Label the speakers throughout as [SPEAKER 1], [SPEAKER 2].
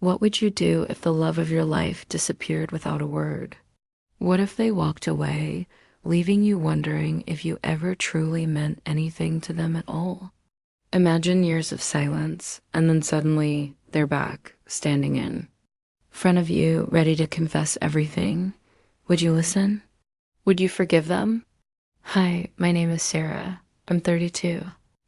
[SPEAKER 1] What would you do if the love of your life disappeared without a word? What if they walked away, leaving you wondering if you ever truly meant anything to them at all? Imagine years of silence, and then suddenly they're back, standing in front of you, ready to confess everything. Would you listen? Would you forgive them? Hi, my name is Sarah. I'm 32,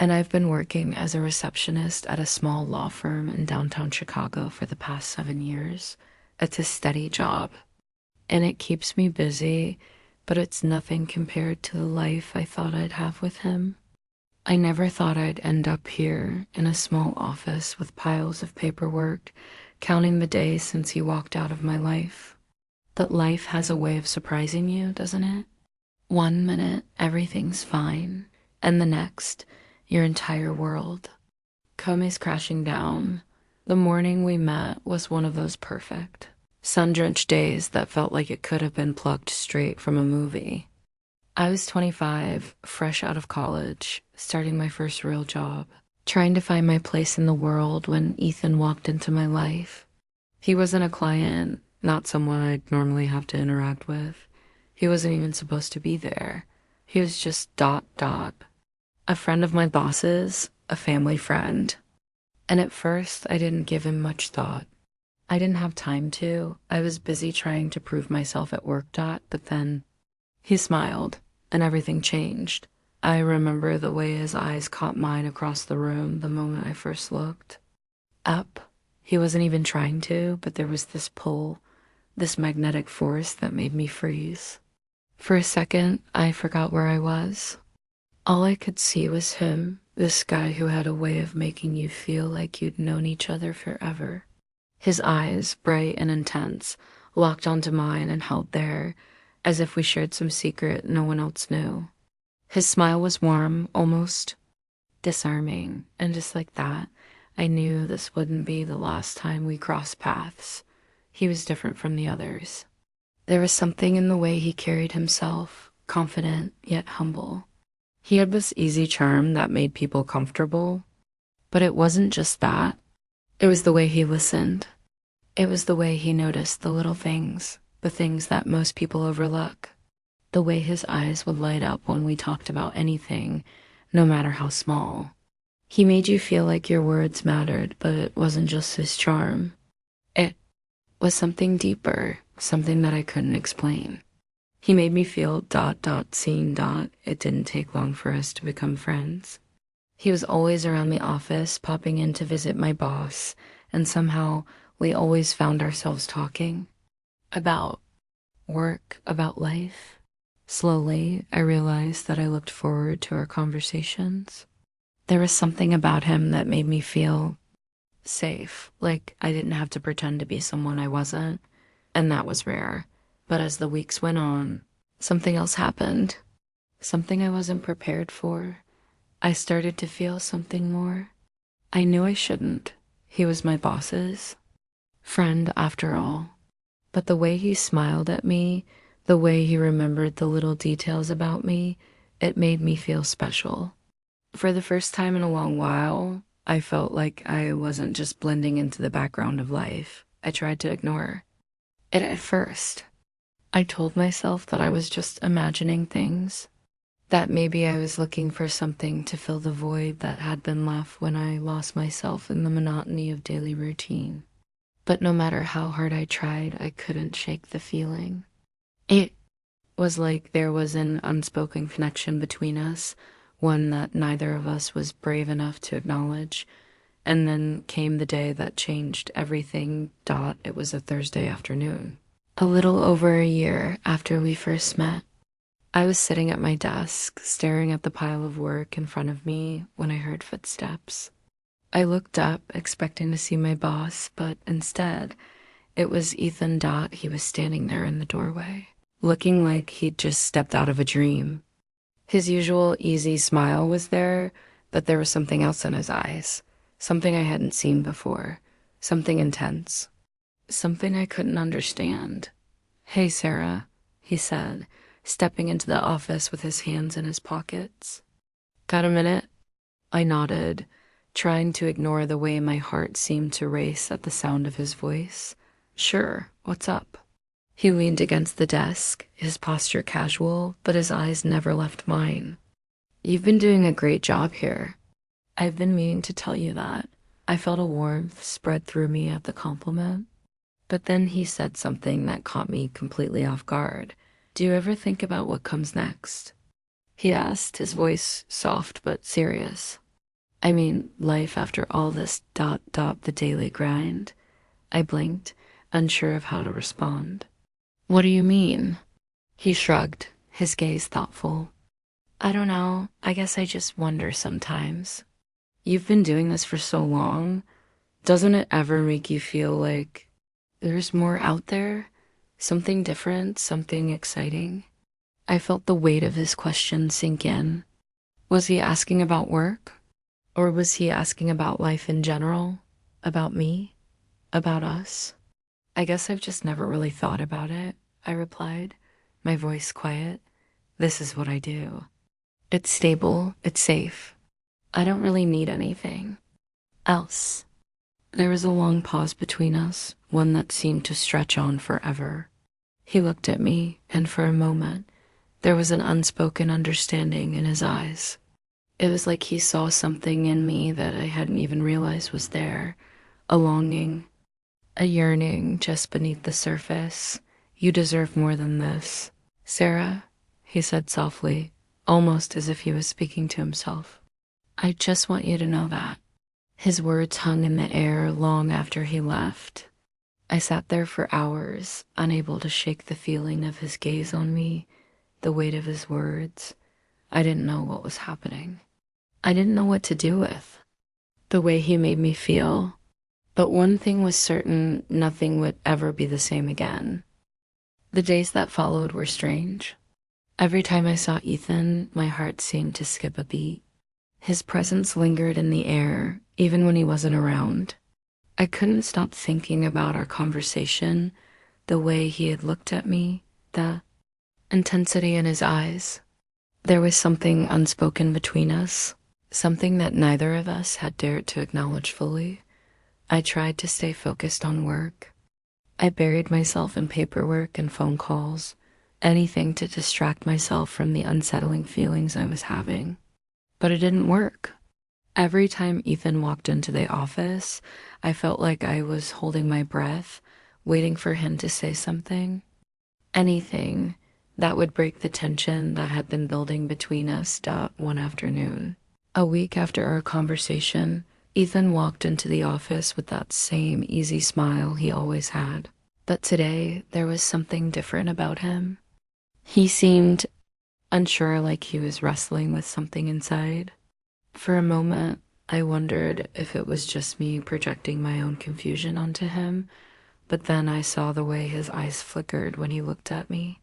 [SPEAKER 1] and I've been working as a receptionist at a small law firm in downtown Chicago for the past 7 years. It's a steady job, and it keeps me busy, but it's nothing compared to the life I thought I'd have with him. I never thought I'd end up here in a small office with piles of paperwork, counting the days since he walked out of my life. But life has a way of surprising you, doesn't it? One minute, everything's fine, and the next, your entire world comes crashing down. The morning we met was one of those perfect, sun-drenched days that felt like it could have been plucked straight from a movie. I was 25, fresh out of college, starting my first real job, trying to find my place in the world when Ethan walked into my life. He wasn't a client, not someone I'd normally have to interact with. He wasn't even supposed to be there. He was just ... a friend of my boss's, a family friend. And at first, I didn't give him much thought. I didn't have time to. I was busy trying to prove myself at work. But then he smiled, and everything changed. I remember the way his eyes caught mine across the room the moment I first looked. Up. He wasn't even trying to, but there was this pull, this magnetic force that made me freeze. For a second, I forgot where I was. All I could see was him, this guy who had a way of making you feel like you'd known each other forever. His eyes, bright and intense, locked onto mine and held there, as if we shared some secret no one else knew. His smile was warm, almost disarming, and just like that, I knew this wouldn't be the last time we crossed paths. He was different from the others. There was something in the way he carried himself, confident yet humble. He had this easy charm that made people comfortable, but it wasn't just that. It was the way he listened. It was the way he noticed the little things, the things that most people overlook. The way his eyes would light up when we talked about anything, no matter how small. He made you feel like your words mattered, but it wasn't just his charm. It was something deeper, something that I couldn't explain. He made me feel ... It didn't take long for us to become friends. He was always around the office, popping in to visit my boss, and somehow we always found ourselves talking about work, about life. Slowly, I realized that I looked forward to our conversations. There was something about him that made me feel safe, like I didn't have to pretend to be someone I wasn't, and that was rare. But as the weeks went on, something else happened, something I wasn't prepared for. I started to feel something more. I knew I shouldn't. He was my boss's friend after all. But the way he smiled at me, the way he remembered the little details about me, it made me feel special. For the first time in a long while, I felt like I wasn't just blending into the background of life. I tried to ignore it at first. I told myself that I was just imagining things, that maybe I was looking for something to fill the void that had been left when I lost myself in the monotony of daily routine. But no matter how hard I tried, I couldn't shake the feeling. It was like there was an unspoken connection between us, one that neither of us was brave enough to acknowledge. And then came the day that changed everything. It was a Thursday afternoon. A little over a year after we first met, I was sitting at my desk, staring at the pile of work in front of me when I heard footsteps. I looked up, expecting to see my boss, but instead, it was Ethan. He was standing there in the doorway, looking like he'd just stepped out of a dream. His usual easy smile was there, but there was something else in his eyes, something I hadn't seen before, something intense. Something I couldn't understand. "Hey, Sarah," he said, stepping into the office with his hands in his pockets. "Got a minute?" I nodded, trying to ignore the way my heart seemed to race at the sound of his voice. Sure, what's up? He leaned against the desk, his posture casual, but his eyes never left mine. You've been doing a great job here. I've been meaning to tell you that. I felt a warmth spread through me at the compliment. But then he said something that caught me completely off guard. Do you ever think about what comes next? He asked, his voice soft but serious. I mean, life after all this the daily grind. I blinked, unsure of how to respond. What do you mean? He shrugged, his gaze thoughtful. I don't know. I guess I just wonder sometimes. You've been doing this for so long. Doesn't it ever make you feel like there's more out there? Something different, something exciting? I felt the weight of his question sink in. Was he asking about work? Or was he asking about life in general? About me? About us? I guess I've just never really thought about it, I replied, my voice quiet. This is what I do. It's stable, it's safe. I don't really need anything else. There was a long pause between us, one that seemed to stretch on forever. He looked at me, and for a moment, there was an unspoken understanding in his eyes. It was like he saw something in me that I hadn't even realized was there, a longing, a yearning just beneath the surface. You deserve more than this. Sarah, he said softly, almost as if he was speaking to himself. I just want you to know that. His words hung in the air long after he left. I sat there for hours, unable to shake the feeling of his gaze on me, the weight of his words. I didn't know what was happening. I didn't know what to do with the way he made me feel. But one thing was certain, nothing would ever be the same again. The days that followed were strange. Every time I saw Ethan, my heart seemed to skip a beat. His presence lingered in the air, even when he wasn't around. I couldn't stop thinking about our conversation, the way he had looked at me, the intensity in his eyes. There was something unspoken between us, something that neither of us had dared to acknowledge fully. I tried to stay focused on work. I buried myself in paperwork and phone calls, anything to distract myself from the unsettling feelings I was having. But it didn't work. Every time Ethan walked into the office, I felt like I was holding my breath, waiting for him to say something. Anything that would break the tension that had been building between us one afternoon. A week after our conversation, Ethan walked into the office with that same easy smile he always had. But today, there was something different about him. He seemed unsure, like he was wrestling with something inside. For a moment, I wondered if it was just me projecting my own confusion onto him, but then I saw the way his eyes flickered when he looked at me.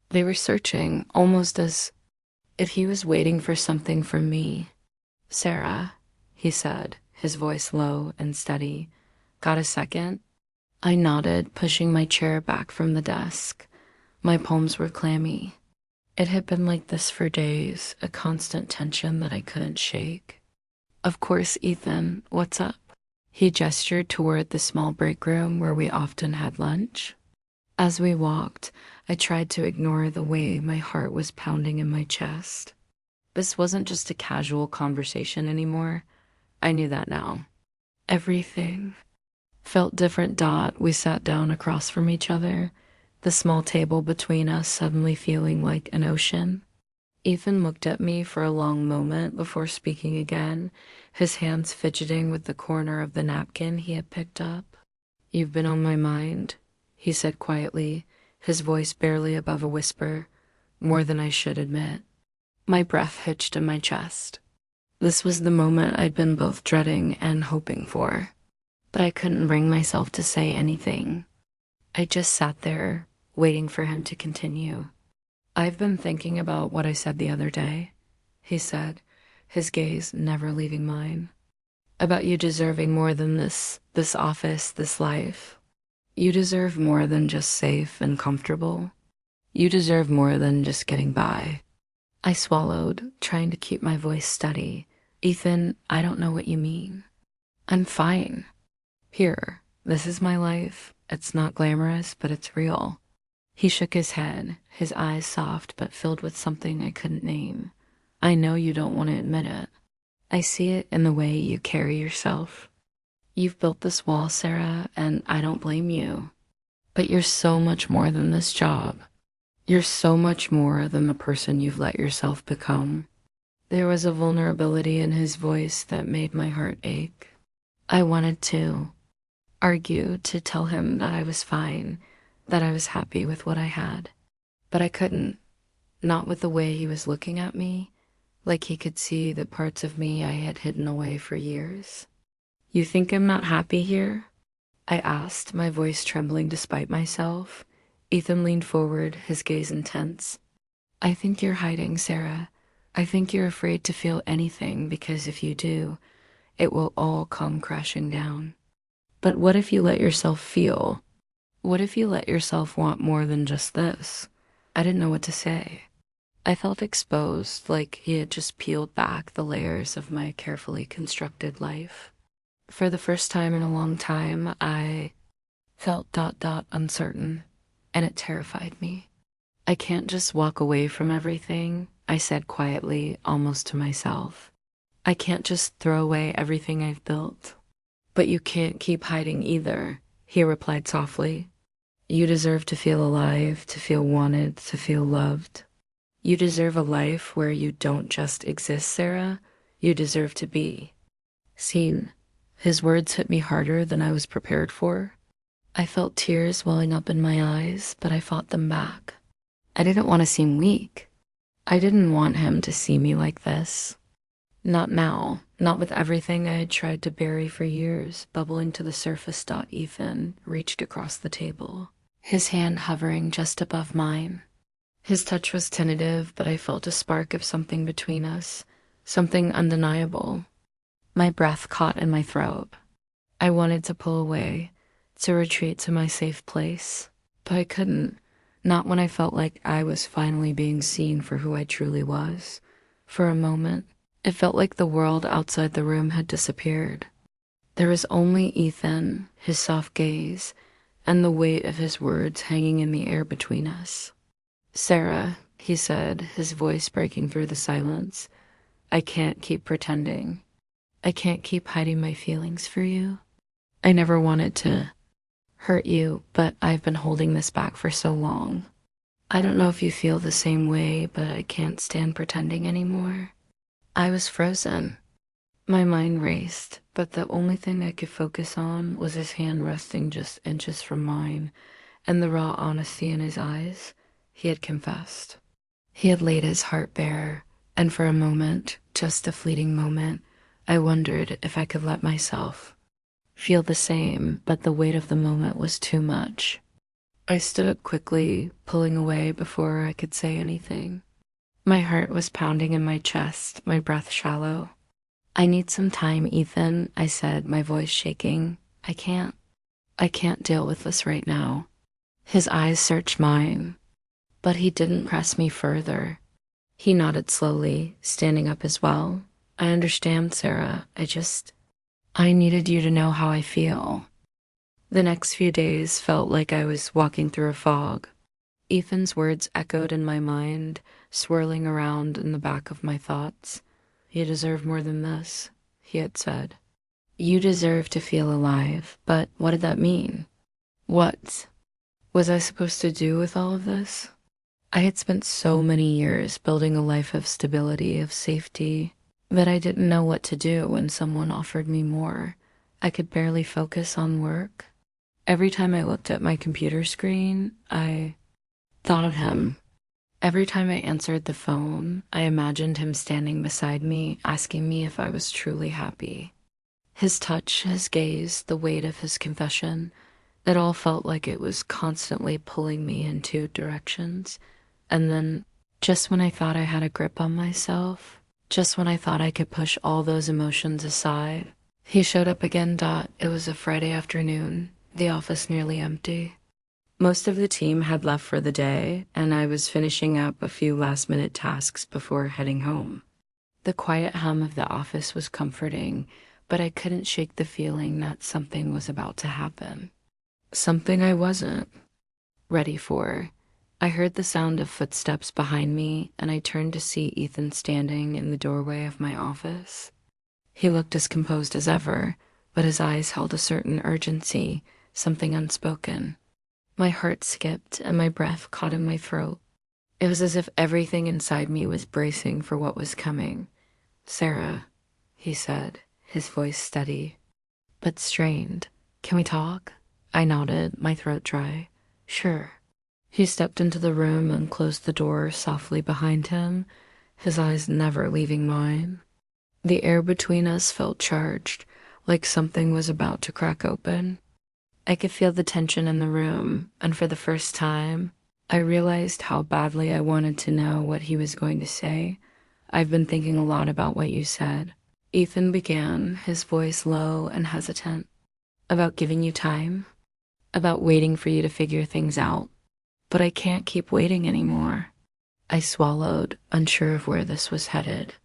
[SPEAKER 1] They were searching, almost as if he was waiting for something from me. Sarah, he said, his voice low and steady. Got a second? I nodded, pushing my chair back from the desk. My palms were clammy. It had been like this for days, a constant tension that I couldn't shake. Of course, Ethan, what's up? He gestured toward the small break room where we often had lunch. As we walked, I tried to ignore the way my heart was pounding in my chest. This wasn't just a casual conversation anymore. I knew that now. Everything felt different. We sat down across from each other, the small table between us suddenly feeling like an ocean. Ethan looked at me for a long moment before speaking again, his hands fidgeting with the corner of the napkin he had picked up. You've been on my mind, he said quietly, his voice barely above a whisper, more than I should admit. My breath hitched in my chest. This was the moment I'd been both dreading and hoping for, but I couldn't bring myself to say anything. I just sat there, waiting for him to continue. I've been thinking about what I said the other day, he said, his gaze never leaving mine. About you deserving more than this office, this life. You deserve more than just safe and comfortable. You deserve more than just getting by. I swallowed, trying to keep my voice steady, Ethan, I don't know what you mean. I'm fine. Here, this is my life. It's not glamorous, but it's real. He shook his head, his eyes soft but filled with something I couldn't name. I know you don't want to admit it. I see it in the way you carry yourself. You've built this wall, Sarah, and I don't blame you. But you're so much more than this job. You're so much more than the person you've let yourself become. There was a vulnerability in his voice that made my heart ache. I wanted to argue, to tell him that I was fine, that I was happy with what I had. But I couldn't, not with the way he was looking at me, like he could see the parts of me I had hidden away for years. You think I'm not happy here? I asked, my voice trembling despite myself. Ethan leaned forward, his gaze intense. I think you're hiding, Sarah. I think you're afraid to feel anything because if you do, it will all come crashing down. But what if you let yourself feel? What if you let yourself want more than just this? I didn't know what to say. I felt exposed, like he had just peeled back the layers of my carefully constructed life. For the first time in a long time, I felt uncertain, and it terrified me. I can't just walk away from everything, I said quietly, almost to myself. I can't just throw away everything I've built. But you can't keep hiding either, he replied softly. You deserve to feel alive, to feel wanted, to feel loved. You deserve a life where you don't just exist, Sarah. You deserve to be seen. His words hit me harder than I was prepared for. I felt tears welling up in my eyes, but I fought them back. I didn't want to seem weak. I didn't want him to see me like this. Not now, not with everything I had tried to bury for years bubbling to the surface. Ethan reached across the table, his hand hovering just above mine. His touch was tentative, but I felt a spark of something between us, something undeniable. My breath caught in my throat. I wanted to pull away, to retreat to my safe place, but I couldn't, not when I felt like I was finally being seen for who I truly was. For a moment, it felt like the world outside the room had disappeared. There was only Ethan, his soft gaze, and the weight of his words hanging in the air between us. Sarah, he said, his voice breaking through the silence, I can't keep pretending. I can't keep hiding my feelings for you. I never wanted to hurt you, but I've been holding this back for so long. I don't know if you feel the same way, but I can't stand pretending anymore. I was frozen. My mind raced, but the only thing I could focus on was his hand resting just inches from mine, and the raw honesty in his eyes. He had confessed. He had laid his heart bare, and for a moment, just a fleeting moment, I wondered if I could let myself feel the same, but the weight of the moment was too much. I stood up quickly, pulling away before I could say anything. My heart was pounding in my chest, my breath shallow. I need some time, Ethan, I said, my voice shaking. I can't deal with this right now. His eyes searched mine, but he didn't press me further. He nodded slowly, standing up as well. I understand, Sarah. I needed you to know how I feel. The next few days felt like I was walking through a fog. Ethan's words echoed in my mind, swirling around in the back of my thoughts. You deserve more than this, he had said. You deserve to feel alive, but what did that mean? What was I supposed to do with all of this? I had spent so many years building a life of stability, of safety, that I didn't know what to do when someone offered me more. I could barely focus on work. Every time I looked at my computer screen, I thought of him. Every time I answered the phone, I imagined him standing beside me, asking me if I was truly happy. His touch, his gaze, the weight of his confession, it all felt like it was constantly pulling me in two directions. And then, just when I thought I had a grip on myself, just when I thought I could push all those emotions aside, he showed up again. It was a Friday afternoon, the office nearly empty. Most of the team had left for the day, and I was finishing up a few last-minute tasks before heading home. The quiet hum of the office was comforting, but I couldn't shake the feeling that something was about to happen. Something I wasn't ready for. I heard the sound of footsteps behind me, and I turned to see Ethan standing in the doorway of my office. He looked as composed as ever, but his eyes held a certain urgency, something unspoken. My heart skipped and my breath caught in my throat. It was as if everything inside me was bracing for what was coming. "Sarah," he said, his voice steady, but strained. "Can we talk?" I nodded, my throat dry. "Sure." He stepped into the room and closed the door softly behind him, his eyes never leaving mine. The air between us felt charged, like something was about to crack open. I could feel the tension in the room, and for the first time, I realized how badly I wanted to know what he was going to say. "I've been thinking a lot about what you said," Ethan began, his voice low and hesitant. "About giving you time, about waiting for you to figure things out. But I can't keep waiting anymore." I swallowed, unsure of where this was headed.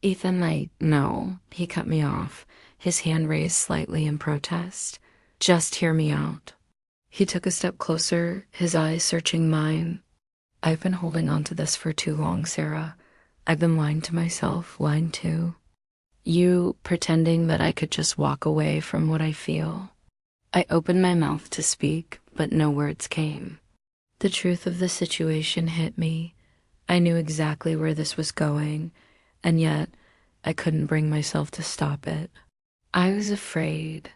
[SPEAKER 1] "Ethan, no," he cut me off, his hand raised slightly in protest. "Just hear me out." He took a step closer, his eyes searching mine. "I've been holding on to this for too long, Sarah. I've been lying to myself, lying too. You pretending that I could just walk away from what I feel." I opened my mouth to speak, but no words came. The truth of the situation hit me. I knew exactly where this was going, and yet I couldn't bring myself to stop it. I was afraid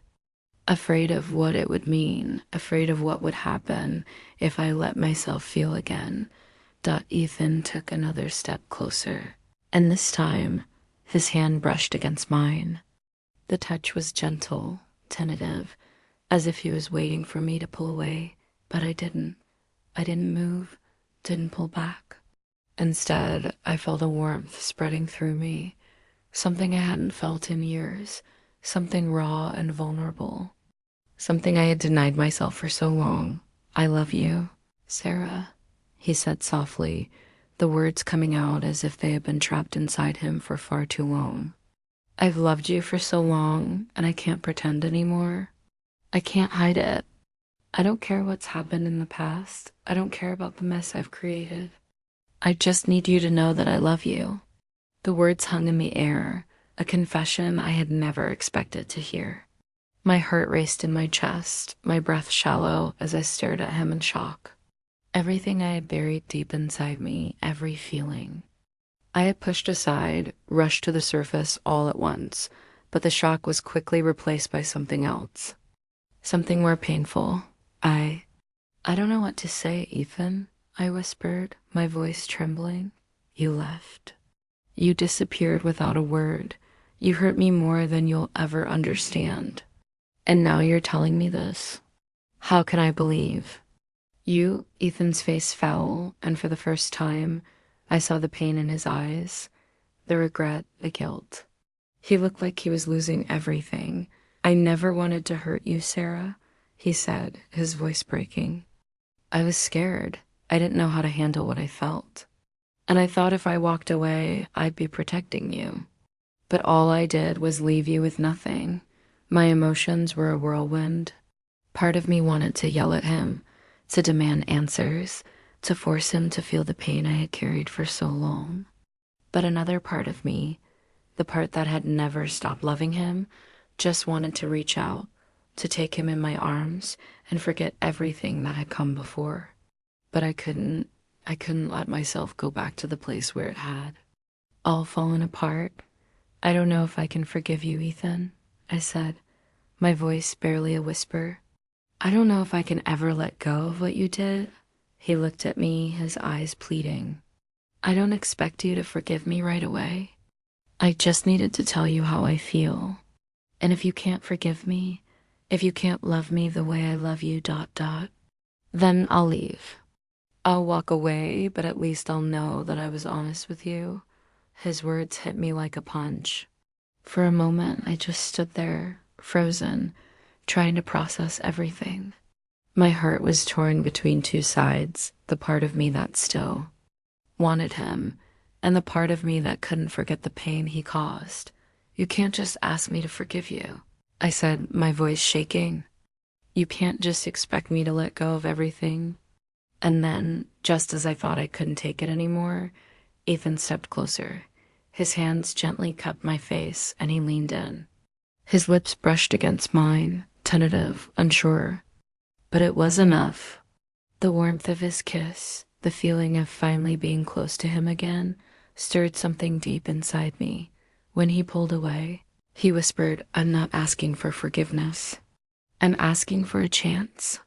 [SPEAKER 1] of what it would mean, afraid of what would happen if I let myself feel again. Ethan took another step closer, and this time his hand brushed against mine. The touch was gentle, tentative, as if he was waiting for me to pull away, but I didn't. I didn't move, didn't pull back. Instead, I felt a warmth spreading through me, something I hadn't felt in years, something raw and vulnerable, something I had denied myself for so long. "I love you, Sarah," he said softly, the words coming out as if they had been trapped inside him for far too long. "I've loved you for so long, and I can't pretend anymore. I can't hide it. I don't care what's happened in the past. I don't care about the mess I've created. I just need you to know that I love you." The words hung in the air, a confession I had never expected to hear. My heart raced in my chest, my breath shallow as I stared at him in shock. Everything I had buried deep inside me, every feeling, I had pushed aside, rushed to the surface all at once, but the shock was quickly replaced by something else. Something more painful. I don't know what to say, Ethan," I whispered, my voice trembling. "You left. You disappeared without a word. You hurt me more than you'll ever understand. And now you're telling me this. How can I believe?" Ethan's face fell, and for the first time, I saw the pain in his eyes, the regret, the guilt. He looked like he was losing everything. "I never wanted to hurt you, Sarah," he said, his voice breaking. I was scared. I didn't know how to handle what I felt. And I thought if I walked away, I'd be protecting you. But all I did was leave you with nothing. My emotions were a whirlwind. Part of me wanted to yell at him, to demand answers, to force him to feel the pain I had carried for so long. But another part of me, the part that had never stopped loving him, just wanted to reach out, to take him in my arms and forget everything that had come before. But I couldn't let myself go back to the place where it had all fallen apart. "I don't know if I can forgive you, Ethan," I said, my voice barely a whisper. "I don't know if I can ever let go of what you did." He looked at me, his eyes pleading. "I don't expect you to forgive me right away. I just needed to tell you how I feel. And if you can't forgive me, if you can't love me the way I love you, then I'll leave. I'll walk away, but at least I'll know that I was honest with you." His words hit me like a punch. For a moment, I just stood there, frozen, trying to process everything. My heart was torn between two sides, the part of me that still wanted him, and the part of me that couldn't forget the pain he caused. "You can't just ask me to forgive you," I said, my voice shaking. "You can't just expect me to let go of everything." And then, just as I thought I couldn't take it anymore, Ethan stepped closer. His hands gently cupped my face, and he leaned in. His lips brushed against mine, tentative, unsure. But it was enough. The warmth of his kiss, the feeling of finally being close to him again, stirred something deep inside me. When he pulled away, he whispered, "I'm not asking for forgiveness. I'm asking for a chance."